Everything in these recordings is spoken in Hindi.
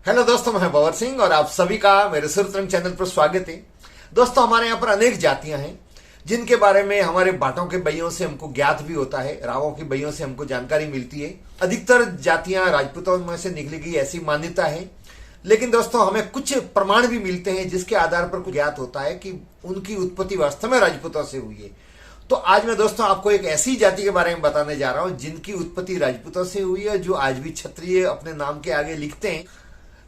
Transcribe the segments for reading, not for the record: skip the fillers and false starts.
हेलो दोस्तों, मैं भंवर सिंह और आप सभी का मेरे सुरतरंग चैनल पर स्वागत है। दोस्तों, हमारे यहाँ पर अनेक जातियां हैं जिनके बारे में हमारे भाटों के बइयों से हमको ज्ञात भी होता है, रावों की बइयों से हमको जानकारी मिलती है। अधिकतर जातियां राजपूतों में से निकली गई ऐसी मान्यता है, लेकिन दोस्तों हमें कुछ प्रमाण भी मिलते हैं जिसके आधार पर कुछ ज्ञात होता है कि उनकी उत्पत्ति वास्तव में राजपूतों से हुई है। तो आज मैं दोस्तों आपको एक ऐसी जाति के बारे में बताने जा रहा हूं जिनकी उत्पत्ति राजपूतों से हुई है, जो आज भी क्षत्रिय अपने नाम के आगे लिखते हैं।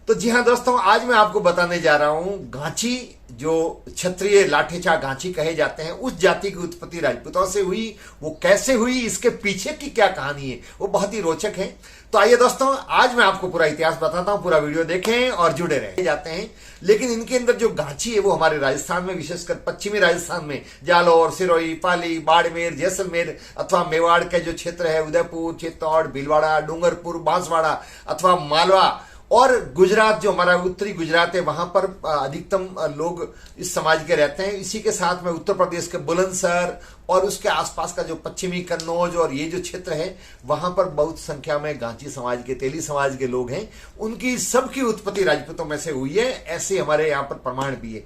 तो जी हाँ दोस्तों, आज मैं आपको बताने जा रहा हूं घांची, जो क्षत्रिय लाठेचा घांची कहे जाते हैं, उस जाति की उत्पत्ति राजपूतों से हुई। वो कैसे हुई, इसके पीछे की क्या कहानी है, वो बहुत ही रोचक है। तो आइए दोस्तों, आज मैं आपको पूरा इतिहास बताता हूं। पूरा वीडियो देखें और जुड़े रहे जाते हैं। लेकिन इनके अंदर जो घांची है वो हमारे राजस्थान में, विशेषकर पश्चिमी राजस्थान में जालौर, सिरोही, पाली, बाड़मेर, जैसलमेर अथवा मेवाड़ के जो क्षेत्र है, उदयपुर, चित्तौड़, भीलवाड़ा, डूंगरपुर, बांसवाड़ा अथवा मालवा, और गुजरात जो हमारा उत्तरी गुजरात है, वहां पर अधिकतम लोग इस समाज के रहते हैं। इसी के साथ में उत्तर प्रदेश के बुलंदशहर और उसके आसपास का जो पश्चिमी कन्नौज और ये जो क्षेत्र है, वहां पर बहुत संख्या में घांची समाज के, तेली समाज के लोग हैं। उनकी सबकी उत्पत्ति राजपूतों में से हुई है, ऐसे हमारे यहाँ पर प्रमाण भी है।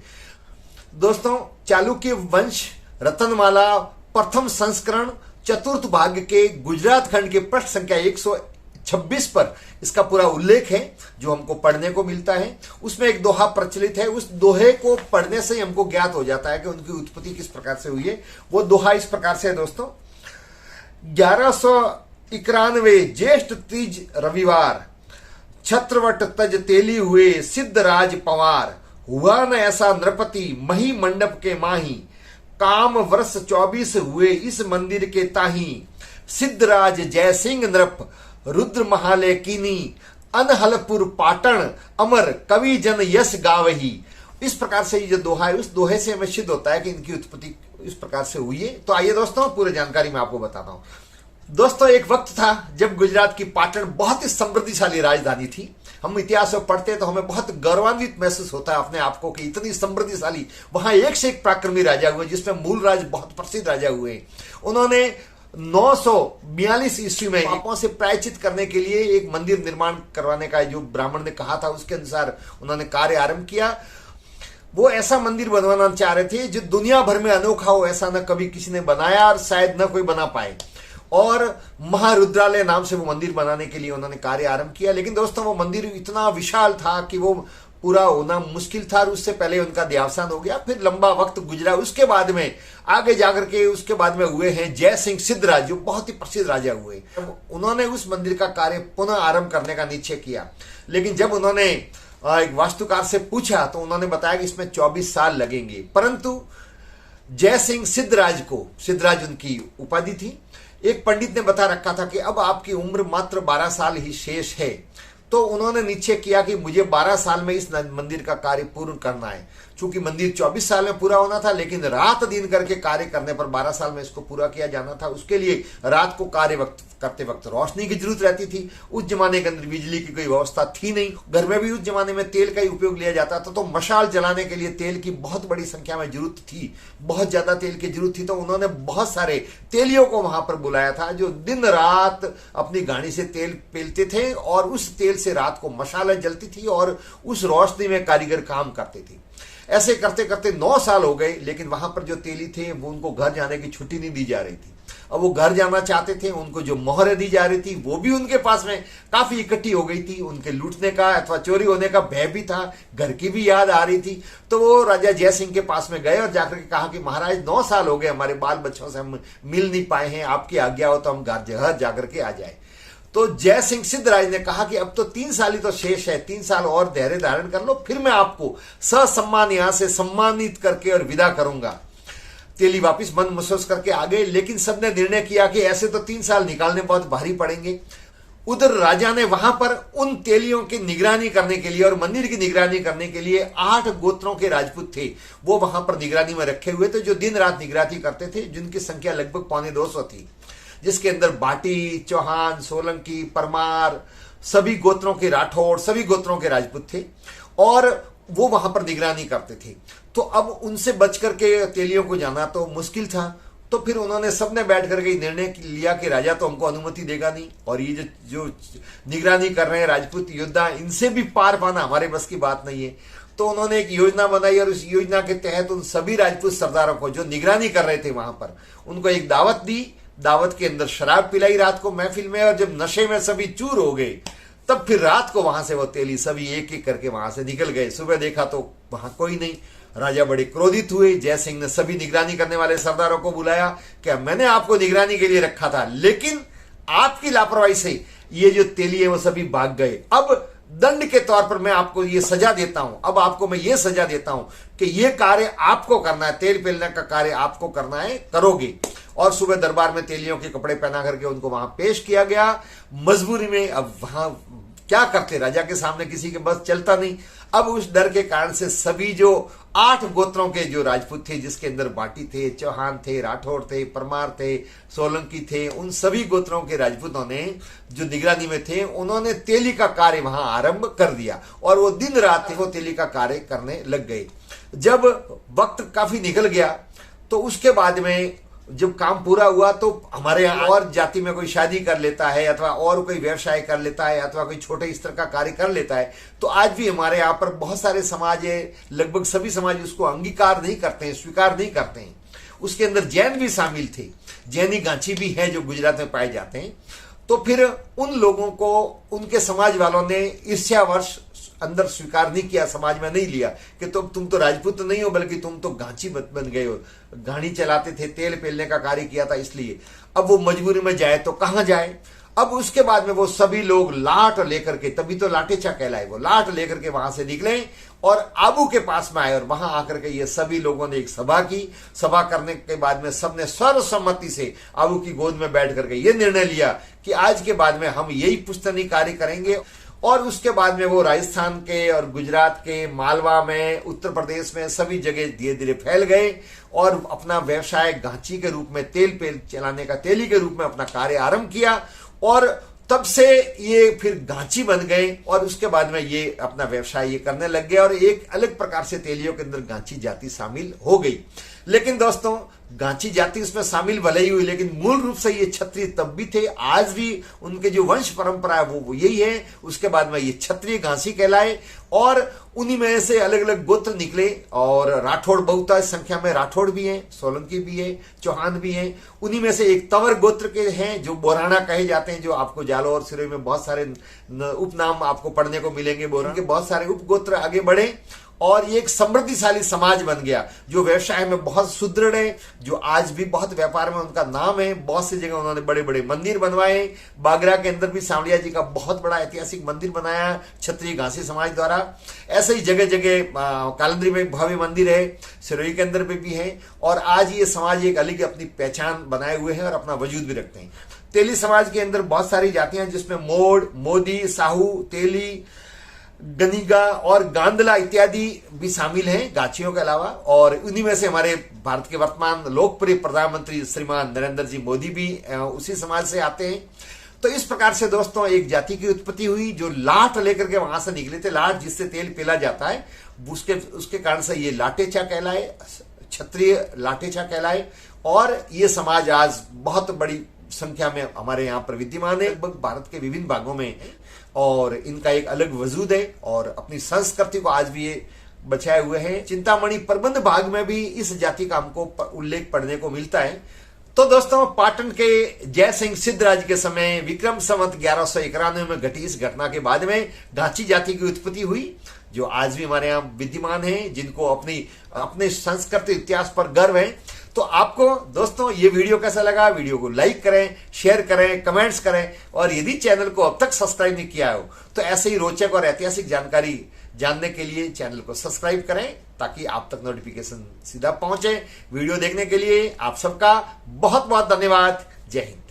दोस्तों, चालुक्य वंश रतनमाला प्रथम संस्करण चतुर्थ भाग के गुजरात खंड के पृष्ठ संख्या 126 पर इसका पूरा उल्लेख है, जो हमको पढ़ने को मिलता है। उसमें एक दोहा प्रचलित है। उस दोहे को पढ़ने से ही हमको ज्ञात हो जाता है कि उनकी उत्पत्ति किस प्रकार से हुई है। वो दोहा इस प्रकार से है दोस्तों। 1191 ज्येष्ठ तीज रविवार, छत्रवट तज तेली हुए सिद्धराज पंवार, हुआ न ऐसा नृपति मही मंडप के माही, काम वर्ष 24 हुए इस मंदिर के ताही, सिद्धराज जयसिंह नृप रुद्र महालय कीनी, अनहलपुर पाटन अमर कवि जन यश गावही। इस प्रकार से ये जो दोहा है, उस दोहे से हमें सिद्ध होता है कि इनकी उत्पत्ति इस प्रकार से हुई है। तो आइए दोस्तों, पूरी जानकारी मैं आपको बताता हूं। दोस्तों, एक वक्त था जब गुजरात की पाटन बहुत ही समृद्धिशाली राजधानी थी। हम इतिहास में पढ़ते हैं तो हमें बहुत गौरवान्वित महसूस होता है अपने आप को कि इतनी समृद्धिशाली, वहां एक से एक पराक्रमी राजा हुए, जिसमें मूलराज बहुत प्रसिद्ध राजा हुए। उन्होंने 942 ईस्वी में पापों से प्रायश्चित करने के लिए एक मंदिर निर्माण करवाने का जो ब्राह्मण ने कहा था, उसके अनुसार उन्होंने कार्य आरंभ किया। वो ऐसा मंदिर बनवाना चाह रहे थे जो दुनिया भर में अनोखा हो, ऐसा न कभी किसी ने बनाया और शायद न कोई बना पाए। और महारुद्रालय नाम से वो मंदिर बनाने के लिए उन्होंने कार्य आरंभ किया। लेकिन दोस्तों, वो मंदिर इतना विशाल था कि वो पूरा होना मुश्किल था। और उससे पहले उनका देहावसान हो गया। फिर लंबा वक्त गुजरा। उसके बाद में आगे जाकर के उसके बाद में हुए हैं जय सिंह सिद्धराज, जो बहुत ही प्रसिद्ध राजा हुए। उन्होंने उस मंदिर का कार्य पुनः आरंभ करने का निश्चय किया। लेकिन जब उन्होंने एक वास्तुकार से पूछा तो उन्होंने बताया कि इसमें 24 साल लगेंगे। परंतु जय सिंह सिद्धराज को, सिद्धराज उनकी उपाधि थी, एक पंडित ने बता रखा था कि अब आपकी उम्र मात्र 12 साल ही शेष है। तो उन्होंने निश्चय किया कि मुझे 12 साल में इस मंदिर का कार्य पूर्ण करना है। चूंकि मंदिर 24 साल में पूरा होना था, लेकिन रात दिन करके कार्य करने पर 12 साल में इसको पूरा किया जाना था। उसके लिए रात को कार्य करते वक्त रोशनी की जरूरत रहती थी। उस जमाने के अंदर बिजली की कोई व्यवस्था थी नहीं। घर में भी उस जमाने में तेल का ही उपयोग लिया जाता था। तो मशाल जलाने के लिए तेल की बहुत बड़ी संख्या में जरूरत थी, बहुत ज्यादा तेल की जरूरत थी। तो उन्होंने बहुत सारे तेलियों को वहां पर बुलाया था, जो दिन रात अपनी गाड़ी से तेल पेलते थे और उस तेल से रात को मशालें जलती थी और उस रोशनी में कारीगर काम करते थे। ऐसे करते करते 9 साल हो गए। लेकिन वहां पर जो तेली थे वो उनको घर जाने की छुट्टी नहीं दी जा रही थी। अब वो घर जाना चाहते थे। उनको जो मोहरें दी जा रही थी वो भी उनके पास में काफी इकट्ठी हो गई थी। उनके लूटने का अथवा चोरी होने का भय भी था, घर की भी याद आ रही थी। तो वो राजा जय सिंह के पास में गए और जाकर के कहा कि महाराज, 9 साल हो गए, हमारे बाल बच्चों से हम मिल नहीं पाए हैं, आपकी आज्ञा हो तो हम घर जाकर के आ जाए। तो जय सिंह सिद्धराज ने कहा कि अब तो 3 साल ही तो शेष है, 3 साल और धैर्य धारण कर लो, फिर मैं आपको ससम्मान यहां से सम्मानित करके और विदा करूंगा। तेली वापिस मन महसूस करके आ गए। लेकिन सबने निर्णय किया कि ऐसे तो 3 साल निकालने बहुत भारी पड़ेंगे। उधर राजा ने वहां पर उन तेलियों की निगरानी करने के लिए और मंदिर की निगरानी करने के लिए 8 गोत्रों के राजपूत थे, वो वहां पर निगरानी में रखे हुए थे, जो दिन रात निगरानी करते थे, जिनकी संख्या लगभग 250 थी, जिसके अंदर बाटी, चौहान, सोलंकी, परमार, सभी गोत्रों के राठौड़, सभी गोत्रों के राजपूत थे और वो वहां पर निगरानी करते थे। तो अब उनसे बच करके तेलियों को जाना तो मुश्किल था। तो फिर उन्होंने सबने बैठ करके निर्णय लिया कि राजा तो हमको अनुमति देगा नहीं, और ये जो निगरानी कर रहे हैं राजपूत योद्धा, इनसे भी पार पाना हमारे बस की बात नहीं है। तो उन्होंने एक योजना बनाई और उस योजना के तहत उन सभी राजपूत सरदारों को जो निगरानी कर रहे थे वहां पर, उनको एक दावत दी। दावत के अंदर शराब पिलाई रात को महफिल में, और जब नशे में सभी चूर हो गए तब फिर रात को वहां से वो तेली सभी एक एक करके वहां से निकल गए। सुबह देखा तो वहां कोई नहीं। राजा बड़े क्रोधित हुए। जय सिंह ने सभी निगरानी करने वाले सरदारों को बुलाया कि मैंने आपको निगरानी के लिए रखा था, लेकिन आपकी लापरवाही से ये जो तेली है वो सभी भाग गए। अब दंड के तौर पर मैं आपको ये सजा देता हूं, अब आपको मैं ये सजा देता हूं कि ये कार्य आपको करना है, तेल पेलने का कार्य आपको करना है, करोगे। और सुबह दरबार में तेलियों के कपड़े पहना करके उनको वहां पेश किया गया। मजबूरी में अब वहां क्या करते, राजा के सामने किसी के बस चलता नहीं। अब उस डर के कारण से सभी जो 8 गोत्रों के जो राजपूत थे, जिसके अंदर बाटी थे, चौहान थे, राठौड़ थे, परमार थे, सोलंकी थे, उन सभी गोत्रों के राजपूतों ने जो निगरानी में थे, उन्होंने तेली का कार्य वहां आरंभ कर दिया और वो दिन रात वो तेली का कार्य करने लग गए। जब वक्त काफी निकल गया तो उसके बाद में जब काम पूरा हुआ तो हमारे यहाँ और जाति में कोई शादी कर लेता है, अथवा और कोई व्यवसाय कर लेता है, अथवा कोई छोटे स्तर का कार्य कर लेता है, तो आज भी हमारे यहाँ पर बहुत सारे समाज है, लगभग सभी समाज उसको अंगीकार नहीं करते हैं, स्वीकार नहीं करते हैं। उसके अंदर जैन भी शामिल थे, जैनी गांची भी है जो गुजरात में पाए जाते हैं। तो फिर उन लोगों को उनके समाज वालों ने ईर्ष्यावश अंदर स्वीकार नहीं किया, समाज में नहीं लिया कि तुम तो राजपूत नहीं हो, बल्कि तुम तो गांची बन गए हो, घानी चलाते थे, तेल पेलने का कार्य किया था, इसलिए। अब वो मजबूरी में जाए तो कहां जाए। अब उसके बाद में वो सभी लोग लाठ लेकर के, तभी तो लाठेचा कहलाए, वो लाठ लेकर के वहां से निकले और आबू के पास में आए, और वहां आकर के ये सभी लोगों ने एक सभा की। सभा करने के बाद में सबने सर्वसम्मति से आबू की गोद में बैठ करके ये निर्णय लिया कि आज के बाद में हम यही पुश्तैनी कार्य करेंगे। और उसके बाद में वो राजस्थान के और गुजरात के, मालवा में, उत्तर प्रदेश में सभी जगह धीरे धीरे फैल गए और अपना व्यवसाय गांची के रूप में, तेल पेल चलाने का तेली के रूप में अपना कार्य आरंभ किया। और तब से ये फिर गांची बन गए और उसके बाद में ये अपना व्यवसाय ये करने लग गए और एक अलग प्रकार से तेलियों के अंदर गांची जाति शामिल हो गई। लेकिन दोस्तों, गांची जाति उसमें शामिल भले ही हुई, लेकिन मूल रूप से ये क्षत्रिय तब भी थे, आज भी उनके जो वंश परंपरा है वो यही है। उसके बाद में ये क्षत्रिय घासी कहलाए और उन्हीं में से अलग अलग गोत्र निकले। और राठौड़ बहुत संख्या में राठौड़ भी हैं, सोलंकी भी है, चौहान भी हैं। उन्हीं में से एक तंवर गोत्र के हैं जो बोराना कहे जाते हैं, जो आपको जालौर सिरोही में बहुत सारे उपनाम आपको पढ़ने को मिलेंगे। बोराना के बहुत सारे उपगोत्र आगे बढ़े और ये एक समृद्धिशाली समाज बन गया जो व्यवसाय में बहुत सुदृढ़ है, जो आज भी बहुत व्यापार में उनका नाम है। बहुत सी जगह उन्होंने बड़े बड़े मंदिर बनवाए। बागरा के अंदर भी सांवलिया जी का बहुत बड़ा ऐतिहासिक मंदिर बनाया क्षत्रिय घासी समाज द्वारा। ऐसे ही जगह जगह कालंद्री में भव्य मंदिर है, सिरोही के अंदर भी है। और आज ये समाज एक अलग अपनी पहचान बनाए हुए हैं और अपना वजूद भी रखते हैं। तेली समाज के अंदर बहुत सारी जातियां जिसमें मोड़, मोदी, साहू, तेली, गनीगा और गांधला इत्यादि भी शामिल हैं गाछियों के अलावा। और उन्हीं में से हमारे भारत के वर्तमान लोकप्रिय प्रधानमंत्री श्रीमान नरेंद्र जी मोदी भी उसी समाज से आते हैं। तो इस प्रकार से दोस्तों एक जाति की उत्पत्ति हुई जो लाठ लेकर के वहां से निकले थे। लाठ जिससे तेल पेला जाता है, उसके कारण से ये लाठेचा कहलाए, क्षत्रिय लाठेचा कहलाए। और ये समाज आज बहुत बड़ी संख्या में हमारे यहाँ पर विद्यमान है, लगभग भारत के विभिन्न भागों में, और इनका एक अलग वजूद है और अपनी संस्कृति को आज भी ये बचाए हुए हैं। चिंतामणि प्रबंध भाग में भी इस जाति का हमको उल्लेख पढ़ने को मिलता है। तो दोस्तों, पाटन के जय सिंह सिद्धराज के समय विक्रम संवत 1191 में घटी इस घटना के बाद में गांची जाति की उत्पत्ति हुई, जो आज भी हमारे यहाँ विद्यमान है, जिनको अपने संस्कृति इतिहास पर गर्व है। तो आपको दोस्तों ये वीडियो कैसा लगा? वीडियो को लाइक करें, शेयर करें, कमेंट्स करें, और यदि चैनल को अब तक सब्सक्राइब नहीं किया हो तो ऐसे ही रोचक और ऐतिहासिक जानकारी जानने के लिए चैनल को सब्सक्राइब करें ताकि आप तक नोटिफिकेशन सीधा पहुंचे। वीडियो देखने के लिए आप सबका बहुत बहुत धन्यवाद। जय हिंद।